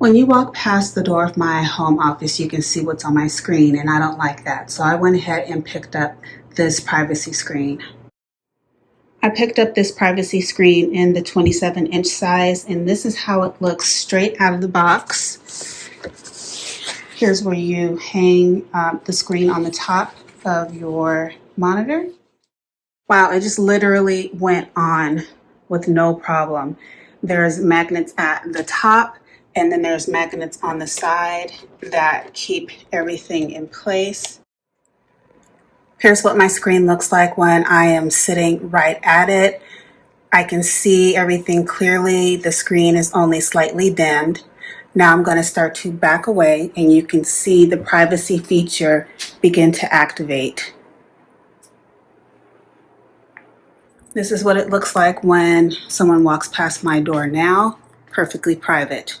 When you walk past the door of my home office, you can see what's on my screen, and I don't like that. So I went ahead and picked up this privacy screen. I picked up this privacy screen in the 27-inch size, and this is how it looks straight out of the box. Here's where you hang the screen on the top of your monitor. Wow, it just literally went on with no problem. There's magnets at the top, and then there's magnets on the side that keep everything in place. Here's what my screen looks like when I am sitting right at it. I can see everything clearly. The screen is only slightly dimmed. Now I'm going to start to back away, and you can see the privacy feature begin to activate. This is what it looks like when someone walks past my door now, perfectly private.